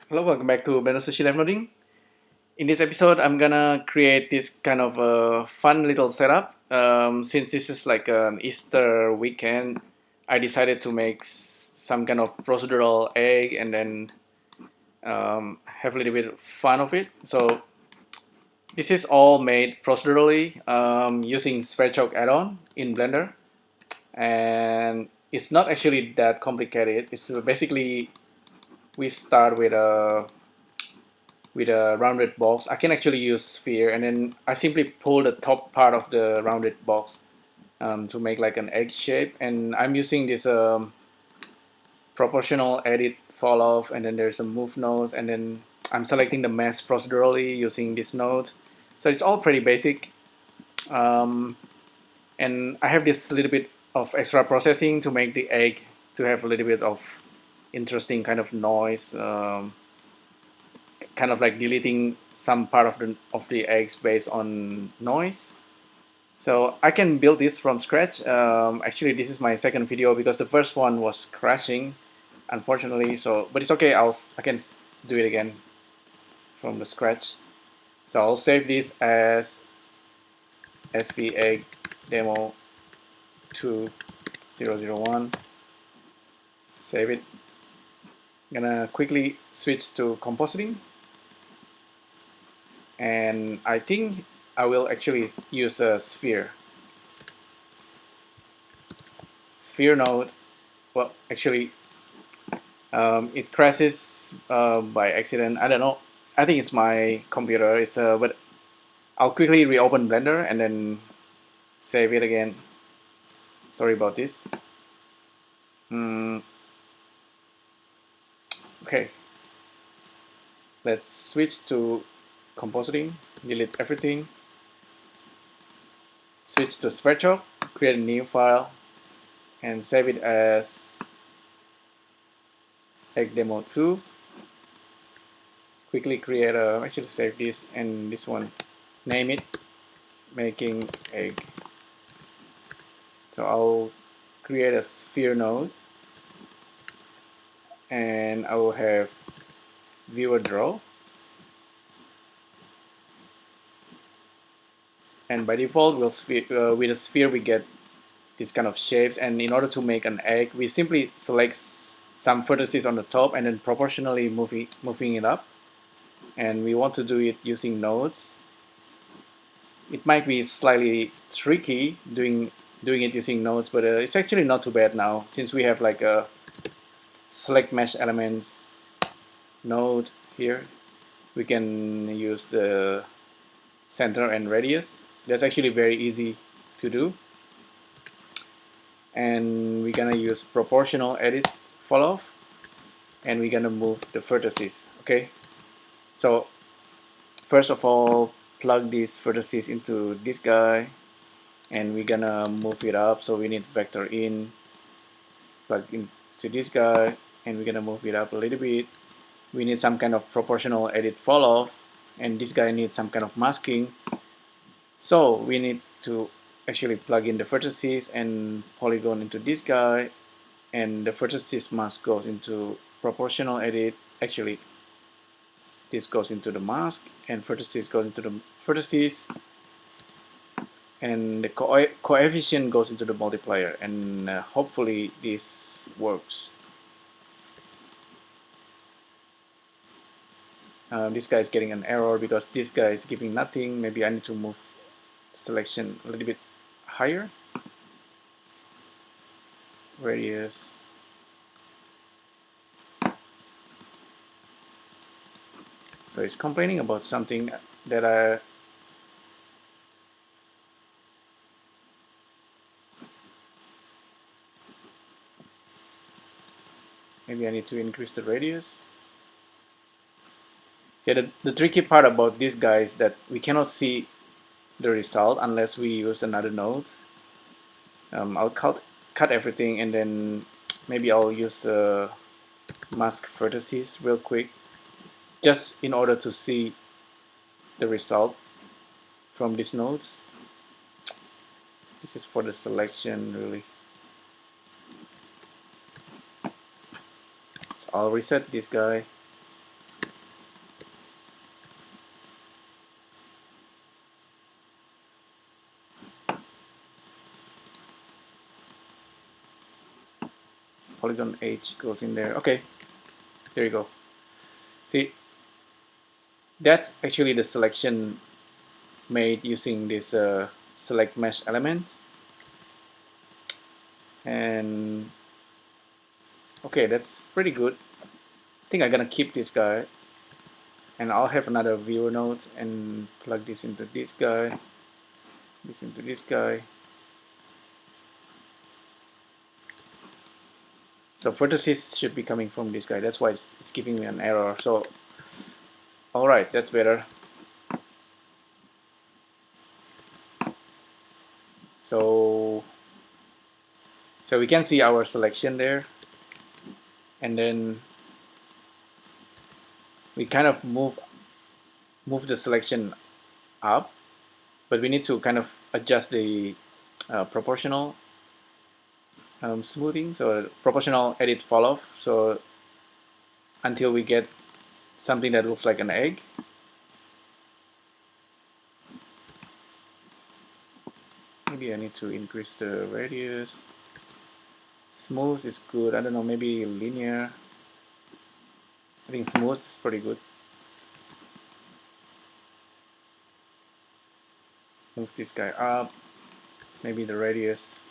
Hello, welcome back to Blender Sushi Live Loading. In this episode, I'm gonna create this kind of fun little setup. Since this is like an Easter weekend, I decided to make some kind of procedural egg and then have a little bit of fun of it. So this is all made procedurally using Sphere Choke add-on in Blender, and it's not actually that complicated. It's basically we start with a rounded box. I can actually use sphere, and then I simply pull the top part of the rounded box to make like an egg shape. And I'm using this proportional edit fall off, and then there's a move node, and then I'm selecting the mesh procedurally using this node. So it's all pretty basic. And I have this little bit of extra processing to make the egg to have a little bit of interesting kind of noise. Kind of like deleting some part of the eggs based on noise. So I can build this from scratch. Actually, this is my second video because the first one was crashing, unfortunately. So, but it's okay. I can do it again from the scratch. So I'll save this as sv egg demo 2001. Save it. I'm gonna quickly switch to compositing. And I think I will actually use a sphere node. Well, actually, it crashes by accident. I don't know. I think it's my computer. But I'll quickly reopen Blender and then save it again. Sorry about this. Okay, let's switch to compositing. Delete everything. Switch to Sphere Choke. Create a new file and save it as egg demo 2. Quickly create a, actually save this and this one, name it making egg. So I'll create a sphere node and I will have viewer draw, and by default with a sphere we get this kind of shapes. And in order to make an egg, we simply select some vertices on the top and then proportionally moving it up. And we want to do it using nodes. It might be slightly tricky doing it using nodes, but it's actually not too bad now since we have like a select mesh elements node here. We can use the center and radius. That's actually very easy to do. And we're gonna use proportional edit fall off, and we're gonna move the vertices. Okay, so first of all, plug these vertices into this guy, and we're gonna move it up. So we need vector in, plug into this guy, and we're gonna move it up a little bit. We need some kind of proportional edit fall off, and this guy needs some kind of masking. So we need to actually plug in the vertices and polygon into this guy, and the vertices mask goes into proportional edit. Actually, this goes into the mask, and vertices goes into the vertices, and the coefficient goes into the multiplier, and hopefully this works. This guy is getting an error because this guy is giving nothing. Maybe I need to move selection a little bit higher. Radius. So it's complaining about something that maybe I need to increase the radius. Yeah, the tricky part about this guy is that we cannot see the result unless we use another node. I'll cut everything, and then maybe I'll use mask vertices real quick, just in order to see the result from these nodes. This is for the selection, really. So I'll reset this guy. polygon edge goes in there. Okay, there you go. See, that's actually the selection made using this select mesh element. And okay, that's pretty good. I think I'm gonna keep this guy, and I'll have another viewer node and plug this into this guy, this into this guy. So vertices should be coming from this guy. That's why it's giving me an error. So all right, that's better. So we can see our selection there, and then we kind of move the selection up, but we need to kind of adjust the proportional smoothing, so proportional edit falloff, so until we get something that looks like an egg. Maybe I need to increase the radius. Smooth is good. I don't know, maybe linear. I think smooth is pretty good. Move this guy up. Maybe the radius.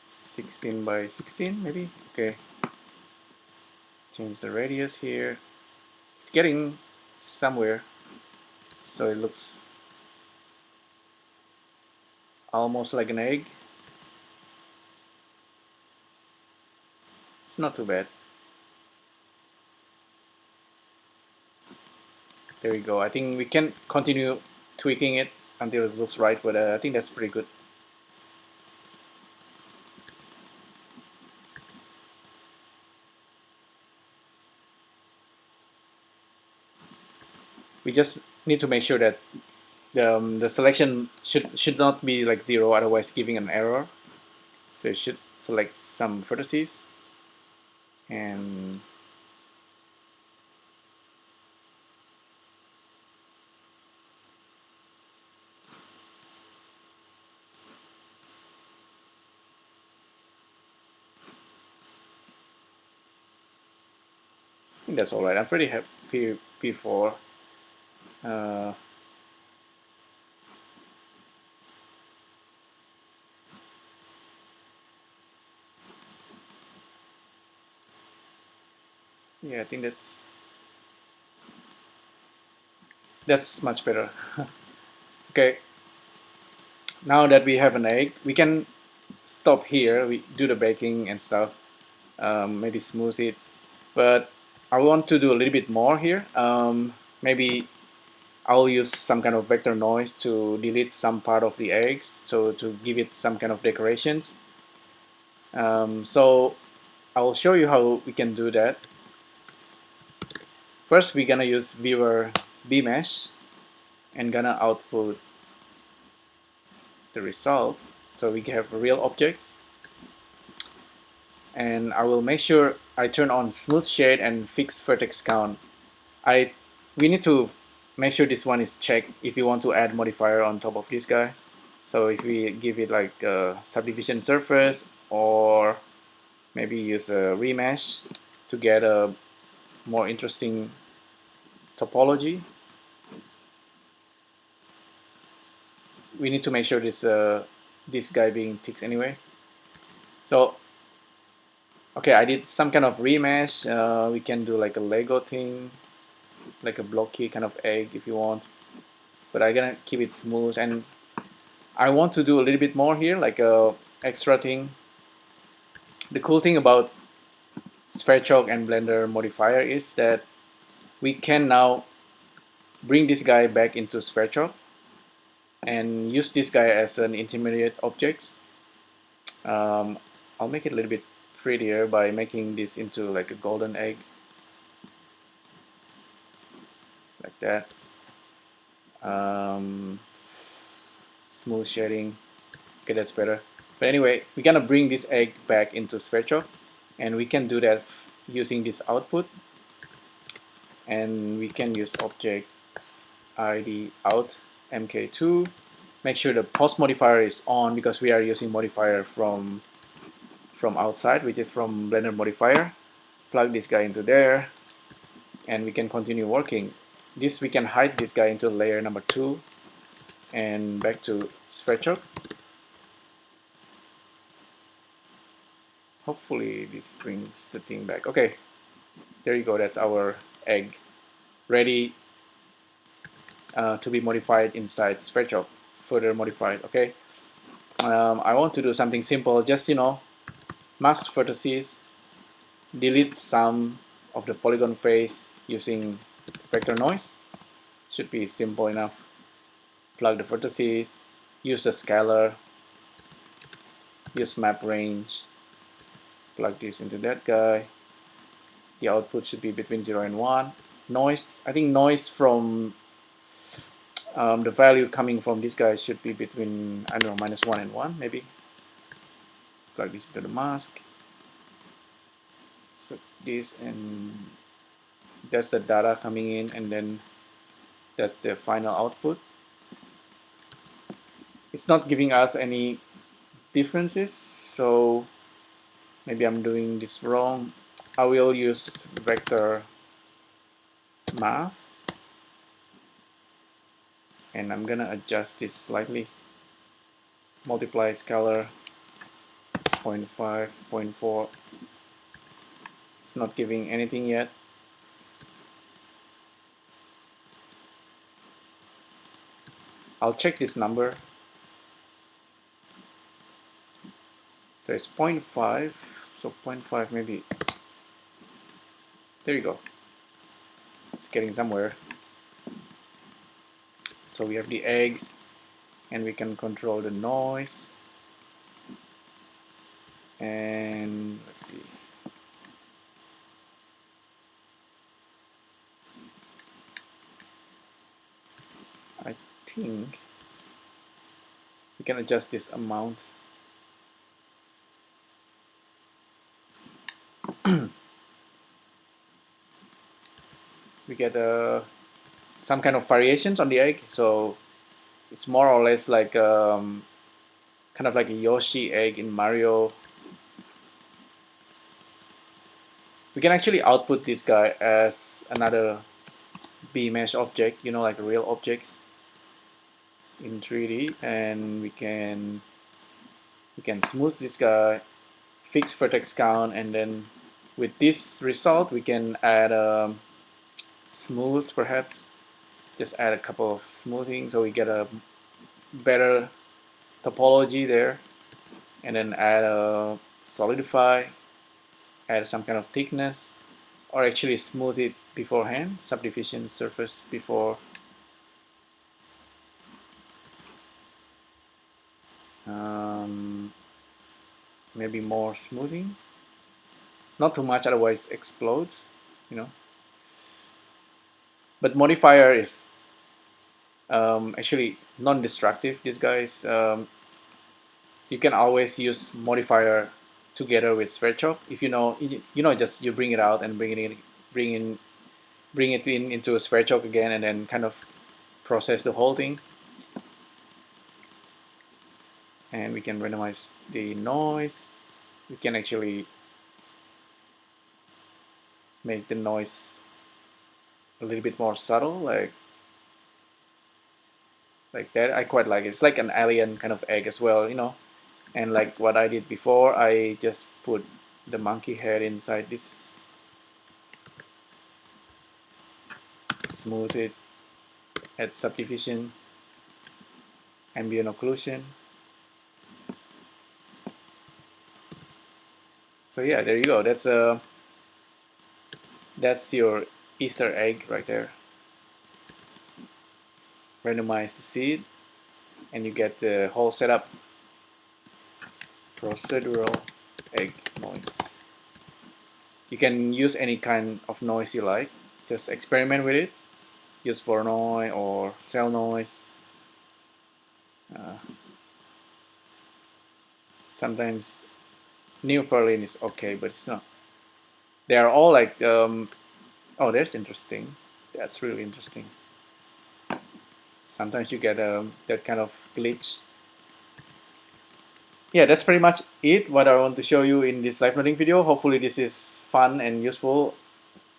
(16 by 16 maybe? Okay. Change the radius here. It's getting somewhere, so it looks almost like an egg. It's not too bad. There we go. I think we can continue tweaking it until it looks right, but I think that's pretty good. We just need to make sure that the selection should not be like 0, otherwise giving an error. So you should select some vertices, and I think that's all right. I'm pretty happy before. Yeah, I think that's much better. Okay, now that we have an egg, we can stop here. We do the baking and stuff, maybe smooth it, but I want to do a little bit more here. Maybe I'll use some kind of vector noise to delete some part of the eggs, so to give it some kind of decorations. So I'll show you how we can do that. First, we're gonna use viewer bmesh and gonna output the result. So we have real objects, and I will make sure I turn on smooth shade and fix vertex count. We need to make sure this one is checked if you want to add modifier on top of this guy. So if we give it like a subdivision surface, or maybe use a remesh to get a more interesting topology, we need to make sure this guy being ticked anyway. So okay, I did some kind of remesh. We can do like a Lego thing, like a blocky kind of egg if you want, but I'm gonna keep it smooth, and I want to do a little bit more here, like a extra thing. The cool thing about Sphere Chalk and Blender modifier is that we can now bring this guy back into Sphere Chalk and use this guy as an intermediate object. I'll make it a little bit prettier by making this into like a golden egg, like that. Smooth shading. Okay, that's better. But anyway, we're gonna bring this egg back into Sphere Chalk, and we can do that using this output. And we can use object id out mk2 make sure the post modifier is on, because we are using modifier from outside, which is from Blender modifier. Plug this guy into there, and we can continue working. This, we can hide this guy into layer number 2 and back to Spreadshirt. Hopefully this brings the thing back. Okay, there you go. That's our egg ready to be modified inside Spreadshirt, further modified. Okay, I want to do something simple. Just, you know, mask vertices, delete some of the polygon face using vector noise. Should be simple enough. Plug the vertices, use the scalar, use map range, plug this into that guy. The output should be between 0 and 1. Noise, I think noise from the value coming from this guy should be between, I don't know, -1 and 1 maybe. Plug this into the mask. So this, and that's the data coming in, and then that's the final output. It's not giving us any differences, so maybe I'm doing this wrong. I will use vector math, and I'm gonna adjust this slightly. Multiply scalar 0.5, 0.4. It's not giving anything yet. I'll check this number. So it's 0.5, so 0.5 maybe. There you go. It's getting somewhere. So we have the eggs, and we can control the noise. And let's see. I think we can adjust this amount. We get some kind of variations on the egg, so it's more or less like kind of like a Yoshi egg in Mario. We can actually output this guy as another B-mesh object, you know, like real objects in 3D, and we can smooth this guy, fix vertex count, and then with this result we can add smooth, perhaps just add a couple of smoothing so we get a better topology there, and then add a solidify, add some kind of thickness, or actually smooth it beforehand, subdivision surface before. Maybe more smoothing, not too much, otherwise explodes, you know. But modifier is actually non-destructive. This guy is so you can always use modifier together with Spreadshirt. If you know, just you bring it out and bring it in into a Spreadshirt again, and then kind of process the whole thing. And we can randomize the noise. We can actually make the noise a little bit more subtle, like that. I quite like it. It's like an alien kind of egg as well, you know. And like what I did before, I just put the monkey head inside this, smooth it, add subdivision, ambient occlusion. So yeah, there you go. That's your Easter egg right there. Randomize the seed, and you get the whole setup. Procedural egg noise. You can use any kind of noise you like. Just experiment with it. Use Voronoi or cell noise. Sometimes New Berlin is okay, but it's not. They are all like, oh, that's interesting. That's really interesting. sometimes you get that kind of glitch. Yeah, that's pretty much it what I want to show you in this live noding video. Hopefully this is fun and useful.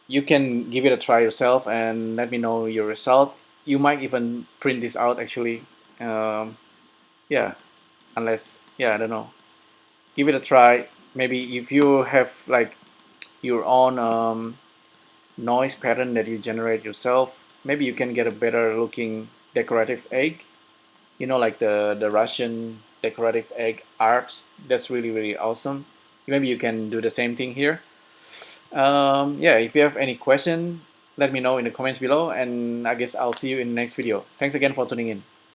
You can give it a try yourself and let me know your result. You might even print this out actually. Yeah, unless, yeah, I don't know. Give it a try. Maybe if you have like your own noise pattern that you generate yourself, maybe you can get a better looking decorative egg. You know, like the Russian decorative egg art. That's really awesome. Maybe you can do the same thing here. Yeah, if you have any question, let me know in the comments below, and I guess I'll see you in the next video. Thanks again for tuning in.